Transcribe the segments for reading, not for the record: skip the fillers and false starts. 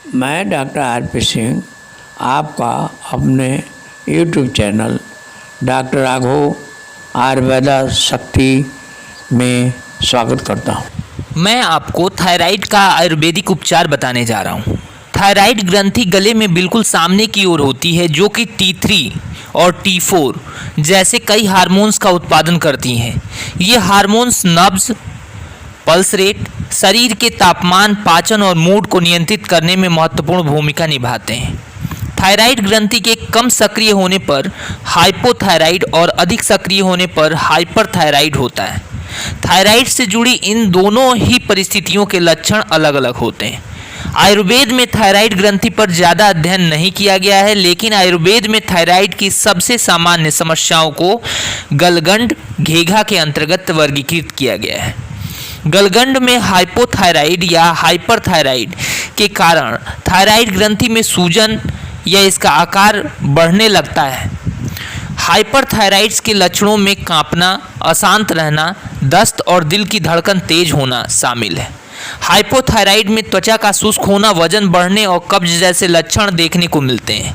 मैं doctor RP. Singh आपका अपने YouTube channel doctor Raghav Ayurveda शक्ति में स्वागत करता हूँ। मैं आपको थायराइड का आयुर्वेदिक उपचार बताने जा रहा हूँ। थायराइड ग्रंथि गले में बिल्कुल सामने की ओर होती है, जो कि T3 और T4 जैसे कई हार्मोन्स का उत्पादन करती हैं। ये हार्मोन्स नब्ज, पल्स रेट, शरीर के तापमान, पाचन और मूड को नियंत्रित करने में महत्वपूर्ण भूमिका निभाते हैं। थायराइड ग्रंथि के कम सक्रिय होने पर हाइपोथायराइड और अधिक सक्रिय होने पर हाइपरथायराइड होता है। थायराइड से जुड़ी इन दोनों ही परिस्थितियों के लक्षण अलग अलग होते हैं। आयुर्वेद में थायराइड ग्रंथि पर ज़्यादा अध्ययन नहीं किया गया है, लेकिन आयुर्वेद में थायराइड की सबसे सामान्य समस्याओं को गलगंड घेघा के अंतर्गत वर्गीकृत किया गया है। गलगंड में हाइपोथायराइड या हाइपरथायराइड के कारण थायराइड ग्रंथि में सूजन या इसका आकार बढ़ने लगता है। हाइपरथायराइड्स के लक्षणों में कांपना, अशांत रहना, दस्त और दिल की धड़कन तेज होना शामिल है। हाइपोथायराइड में त्वचा का शुष्क होना, वजन बढ़ने और कब्ज जैसे लक्षण देखने को मिलते हैं।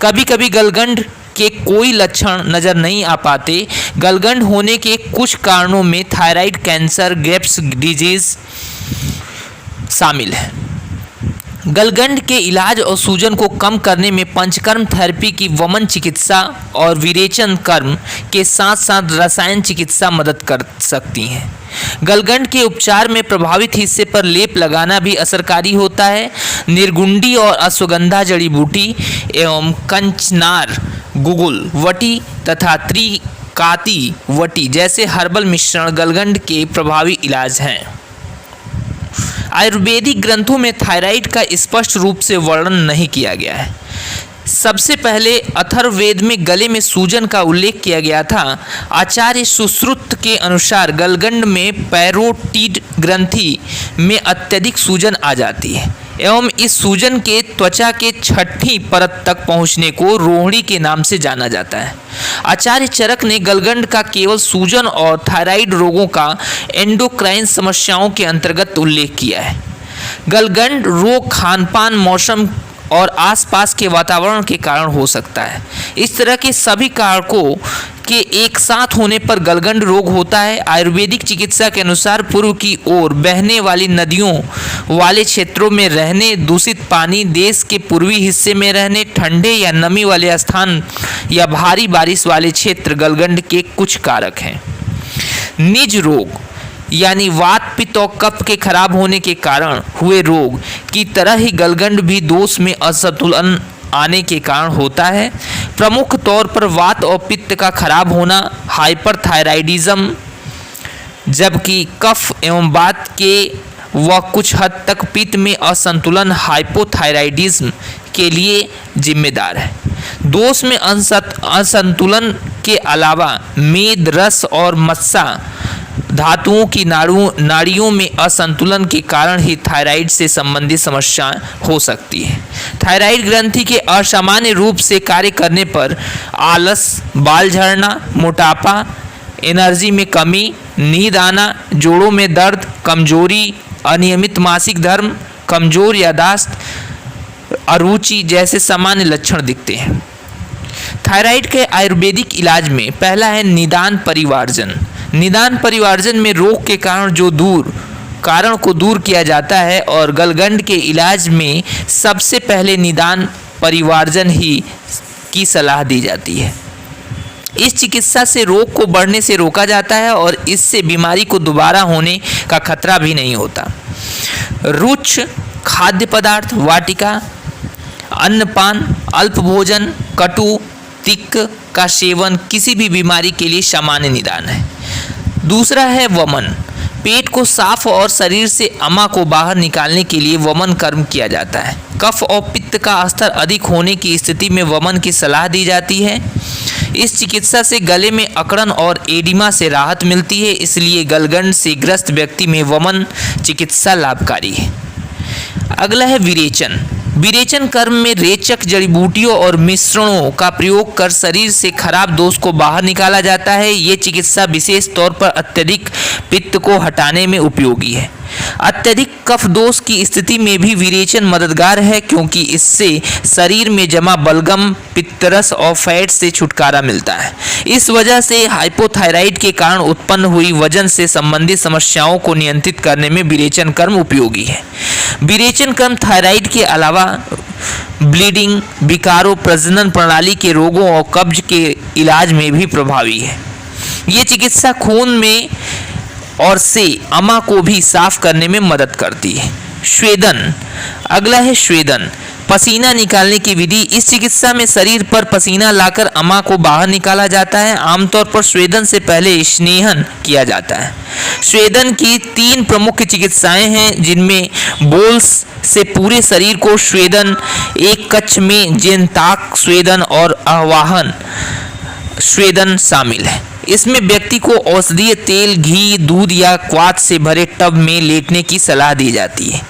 कभी कभी गलगंड के कोई लक्षण नज़र नहीं आ पाते। गलगंड होने के कुछ कारणों में थायराइड कैंसर, ग्रेव्स डिजीज शामिल है। गलगंड के इलाज और सूजन को कम करने में पंचकर्म थेरेपी की वमन चिकित्सा और विरेचन कर्म के साथ साथ रसायन चिकित्सा मदद कर सकती हैं। गलगंड के उपचार में प्रभावित हिस्से पर लेप लगाना भी असरकारी होता है। निर्गुंडी और अश्वगंधा जड़ी बूटी एवं कंचनार, गुगुल वटी तथा त्रिकाती वटी जैसे हर्बल मिश्रण गलगंड के प्रभावी इलाज हैं। आयुर्वेदिक ग्रंथों में थायराइड का स्पष्ट रूप से वर्णन नहीं किया गया है। सबसे पहले अथर्ववेद में गले में सूजन का उल्लेख किया गया था। आचार्य सुश्रुत के अनुसार गलगंड में पैरोटिड ग्रंथि में अत्यधिक सूजन आ जाती है एवं इस सूजन के त्वचा के छठी परत तक पहुंचने को रोहिणी के नाम से जाना जाता है। आचार्य चरक ने गलगंड का केवल सूजन और थायराइड रोगों का एंडोक्राइन समस्याओं के अंतर्गत उल्लेख किया है। गलगंड रोग खानपान, मौसम और आसपास के वातावरण के कारण हो सकता है। इस तरह के सभी कारकों के एक साथ होने पर गलगंड रोग होता है। आयुर्वेदिक चिकित्सा के अनुसार पूर्व की ओर बहने वाली नदियों वाले क्षेत्रों में रहने, दूषित पानी, देश के पूर्वी हिस्से में रहने, ठंडे या नमी वाले स्थान या भारी बारिश वाले क्षेत्र गलगंड के कुछ कारक हैं। निज रोग यानी वात, पित्त और कफ के खराब होने के कारण हुए रोग की तरह ही गलगंड भी दोष में असंतुलन आने के कारण होता है। प्रमुख तौर पर वात और पित्त का खराब होना हाइपरथायराइडिज्म, जबकि कफ एवं वात के व कुछ हद तक पित्त में असंतुलन हाइपोथायराइडिज्म के लिए जिम्मेदार है। दोष में असंतुलन के अलावा मेद, रस और मस्सा धातुओं की नाड़ियों में असंतुलन के कारण ही थायराइड से संबंधित समस्याएं हो सकती है। थायराइड ग्रंथि के असामान्य रूप से कार्य करने पर आलस, बाल झड़ना, मोटापा, एनर्जी में कमी, नींद आना, जोड़ों में दर्द, कमजोरी, अनियमित मासिक धर्म, कमजोर याददाश्त, अरुचि जैसे सामान्य लक्षण दिखते हैं। थायराइड के आयुर्वेदिक इलाज में पहला है निदान परिवार्जन। निदान परिवार्जन में रोग के कारण को दूर किया जाता है और गलगंड के इलाज में सबसे पहले निदान परिवार्जन ही की सलाह दी जाती है। इस चिकित्सा से रोग को बढ़ने से रोका जाता है और इससे बीमारी को दोबारा होने का खतरा भी नहीं होता। रुच्च खाद्य पदार्थ, वाटिका, अन्नपान, अल्प भोजन, कटु, तिक्त का सेवन किसी भी बीमारी के लिए सामान्य निदान है। दूसरा है वमन। पेट को साफ और शरीर से अमा को बाहर निकालने के लिए वमन कर्म किया जाता है। कफ और पित्त का स्तर अधिक होने की स्थिति में वमन की सलाह दी जाती है। इस चिकित्सा से गले में अकड़न और एडिमा से राहत मिलती है, इसलिए गलगंड से ग्रस्त व्यक्ति में वमन चिकित्सा लाभकारी है। अगला है विरेचन। विरेचन कर्म में रेचक जड़ी बूटियों और मिश्रणों का प्रयोग कर शरीर से खराब दोष को बाहर निकाला जाता है। ये चिकित्सा विशेष तौर पर अत्यधिक पित्त को हटाने में उपयोगी है। अत्यधिक कफ दोष की स्थिति में भी विरेचन मददगार है, क्योंकि इससे शरीर में जमा बलगम, पित्तरस और फैट से छुटकारा मिलता है। इस वजह से हाइपोथायराइड के कारण उत्पन्न हुई वजन से संबंधित समस्याओं को नियंत्रित करने में विरेचन कर्म उपयोगी है। विरेचन कर्म थायराइड के अलावा ब्लीडिंग, विकारों, प्रजनन प्रणाली के रोगों और कब्ज के इलाज में भी प्रभावी है। ये चिकित्सा खून में और से अमा को भी साफ करने में मदद करती है। स्वेदन, अगला है स्वेदन, पसीना निकालने की विधि। इस चिकित्सा में शरीर पर पसीना लाकर अमा को बाहर निकाला जाता है। आमतौर पर स्वेदन से पहले स्नेहन किया जाता है। स्वेदन की 3 प्रमुख चिकित्साएं हैं, जिनमें बोल्स से पूरे शरीर को स्वेदन, एक कच्छ में जेनताक स्वेदन और आवाहन स्वेदन शामिल है। इसमें व्यक्ति को औषधीय तेल, घी, दूध या क्वाथ से भरे टब में लेटने की सलाह दी जाती है।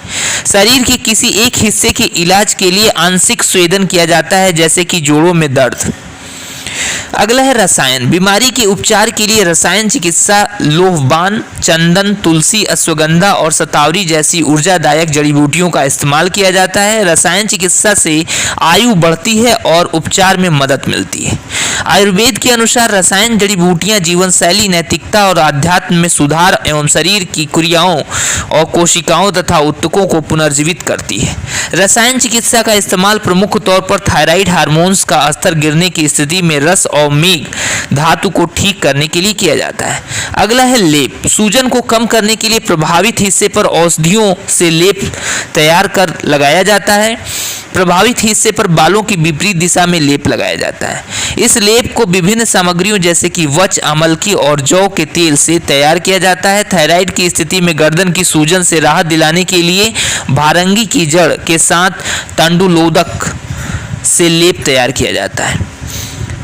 शरीर के किसी एक हिस्से के इलाज के लिए आंशिक स्वेदन किया जाता है, जैसे कि जोड़ों में दर्द। अगला है रसायन। बीमारी के उपचार के लिए रसायन चिकित्सा लोहबान, चंदन, तुलसी, अश्वगंधा और शतावरी जैसी ऊर्जादायक जड़ी बूटियों का इस्तेमाल किया जाता है। रसायन चिकित्सा से आयु बढ़ती है और उपचार में मदद मिलती है। आयुर्वेद के अनुसार रसायन जड़ी बूटियां जीवन शैली, नैतिकता और आध्यात्म में सुधार एवं शरीर की क्रियाओं और कोशिकाओं तथा ऊतकों को पुनर्जीवित करती है। रसायन चिकित्सा का इस्तेमाल प्रमुख तौर पर थायराइड हार्मोन्स का स्तर गिरने की स्थिति में रस और मेघ धातु को ठीक करने के लिए किया जाता है। अगला है लेप। सूजन को कम करने के लिए प्रभावित हिस्से पर औषधियों से लेप तैयार कर लगाया जाता है। प्रभावित हिस्से पर बालों की विपरीत दिशा में लेप लगाया जाता है। इस लेप को विभिन्न सामग्रियों जैसे कि वच, अमलकी और जौ के तेल से तैयार किया जाता है। थायराइड की स्थिति में गर्दन की सूजन से राहत दिलाने के लिए भारंगी की जड़ के साथ तंडुलोदक से लेप तैयार किया जाता है।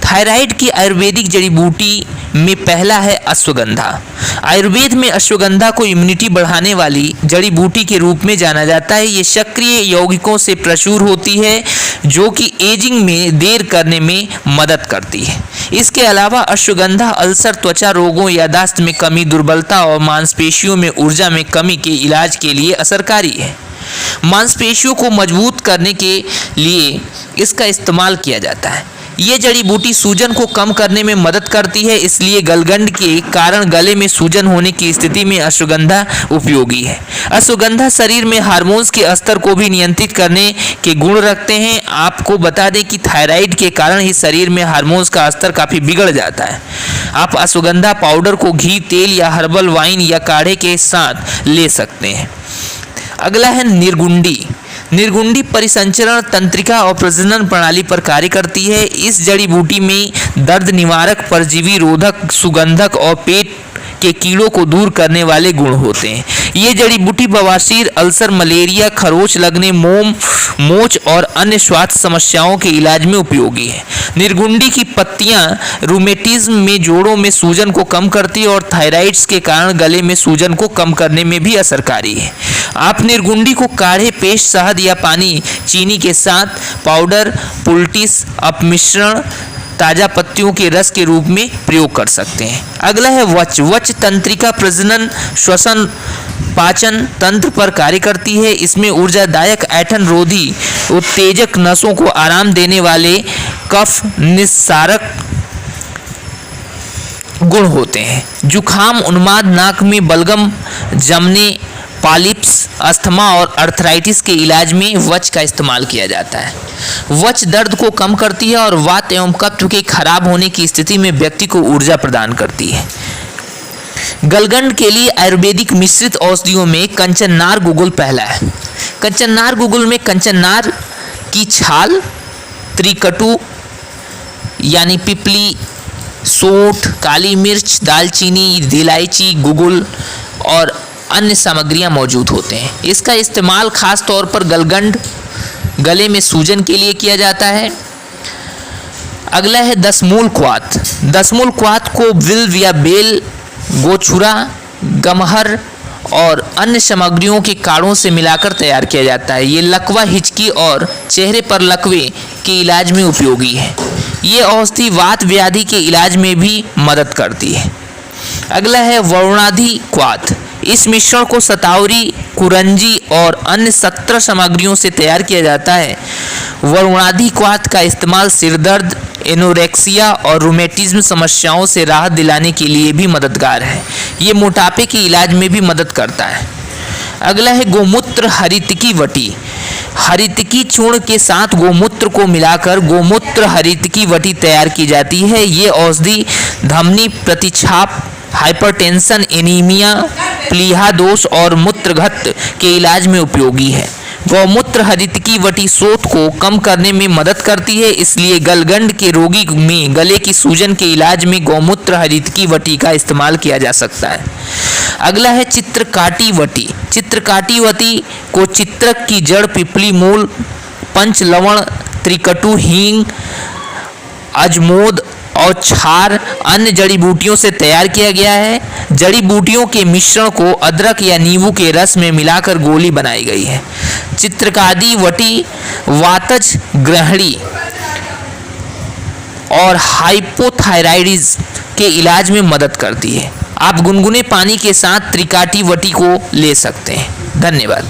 थायराइड की आयुर्वेदिक जड़ी बूटी में पहला है अश्वगंधा। आयुर्वेद में अश्वगंधा को इम्यूनिटी बढ़ाने वाली जड़ी बूटी के रूप में जाना जाता है। ये सक्रिय यौगिकों से प्रचुर होती है, जो कि एजिंग में देर करने में मदद करती है। इसके अलावा अश्वगंधा अल्सर, त्वचा रोगों, याददाश्त में कमी, दुर्बलता और मांसपेशियों में ऊर्जा में कमी के इलाज के लिए असरकारी है। मांसपेशियों को मजबूत करने के लिए इसका इस्तेमाल किया जाता है। ये जड़ी बूटी सूजन को कम करने में मदद करती है, इसलिए गलगंड के कारण गले में सूजन होने की स्थिति में अश्वगंधा उपयोगी है। अश्वगंधा शरीर में हार्मोन्स के स्तर को भी नियंत्रित करने के गुण रखते हैं। आपको बता दें कि थायराइड के कारण ही शरीर में हार्मोन्स का स्तर काफ़ी बिगड़ जाता है। आप अश्वगंधा पाउडर को घी, तेल या हर्बल वाइन या काढ़े के साथ ले सकते हैं। अगला है निर्गुंडी। निर्गुंडी परिसंचरण तंत्रिका और प्रजनन प्रणाली पर कार्य करती है। इस जड़ी बूटी में दर्द निवारक, परजीवी रोधक, सुगंधक और पेट के कीड़ों को दूर करने वाले गुण होते हैं। ये जड़ी बूटी बवासीर, अल्सर, मलेरिया, खरोच लगने, मोम, मोच और अन्य स्वास्थ्य समस्याओं के इलाज में उपयोगी है। निर्गुंडी की पत्तियां रूमेटिज्म में जोड़ों में सूजन को कम करती है और थायराइड्स के कारण गले में सूजन को कम करने में भी असरकारी है। आप निर्गुंडी को काढ़े, पेस्ट, शहद या पानी, चीनी के साथ पाउडर, पुलटिस, अपमिश्रण, ताज़ा पत्तियों के रस के रूप में प्रयोग कर सकते हैं। अगला है वच। वच तंत्रिका प्रजनन, श्वसन, पाचन तंत्र पर कार्य करती है। इसमें ऊर्जादायक, ऐंठन रोधी, उत्तेजक, नसों को आराम देने वाले, कफ निस्सारक गुण होते हैं। जुखाम, उन्माद, नाक में बलगम जमने, पॉलिप्स, अस्थमा और अर्थराइटिस के इलाज में वच का इस्तेमाल किया जाता है। वच दर्द को कम करती है और वात एवं कफ के खराब होने की स्थिति में व्यक्ति को ऊर्जा प्रदान करती है। गलगंड के लिए आयुर्वेदिक मिश्रित औषधियों में कंचननार गुगुल पहला है। कंचननार गुगुल में कंचननार की छाल, त्रिकटु यानी पिपली, सोंठ, काली मिर्च, दालचीनी, इलायची, गुगुल और अन्य सामग्रियां मौजूद होते हैं। इसका इस्तेमाल खास तौर पर गलगंड, गले में सूजन के लिए किया जाता है। अगला है दसमूल क्वाथ। दसमूल क्वाथ को विल्व या बेल, गोछुरा, गमहर और अन्य सामग्रियों के काढ़ों से मिलाकर तैयार किया जाता है। ये लकवा, हिचकी और चेहरे पर लकवे के इलाज में उपयोगी है। ये औषधि वात व्याधि के इलाज में भी मदद करती है। अगला है वरुणाधि क्वाथ। इस मिश्रण को सतावरी, कुरंजी और अन्य 17 सामग्रियों से तैयार किया जाता है। वरुणाधिक्वाथ का इस्तेमाल सिरदर्द, एनोरेक्सिया और रूमेटिज्म समस्याओं से राहत दिलाने के लिए भी मददगार है। ये मोटापे के इलाज में भी मदद करता है। अगला है गोमूत्र हरितकी वटी। हरितकी चूर्ण के साथ गोमूत्र को मिलाकर गोमूत्र हरितकी वटी तैयार की जाती है। ये औषधि धमनी प्रतिछाप, हाइपरटेंशन, एनीमिया, प्लीहा दोष और मूत्रघट के इलाज में उपयोगी है। गौमूत्र हरितकी वटी शोथ को कम करने में मदद करती है, इसलिए गलगंड के रोगी में गले की सूजन के इलाज में गौमूत्र हरितकी वटी का इस्तेमाल किया जा सकता है। अगला है चित्रकाटी वटी। चित्रकाटी वटी को चित्रक की जड़, पिपली मूल, पंच लवण, त्रिकटु, हींग, अजमोद और क्षार अन्य जड़ी बूटियों से तैयार किया गया है। जड़ी बूटियों के मिश्रण को अदरक या नींबू के रस में मिलाकर गोली बनाई गई है। चित्रकादी वटी वातज, ग्रहणी और हाइपोथायराइडिज्म के इलाज में मदद करती है। आप गुनगुने पानी के साथ त्रिकाटी वटी को ले सकते हैं। धन्यवाद।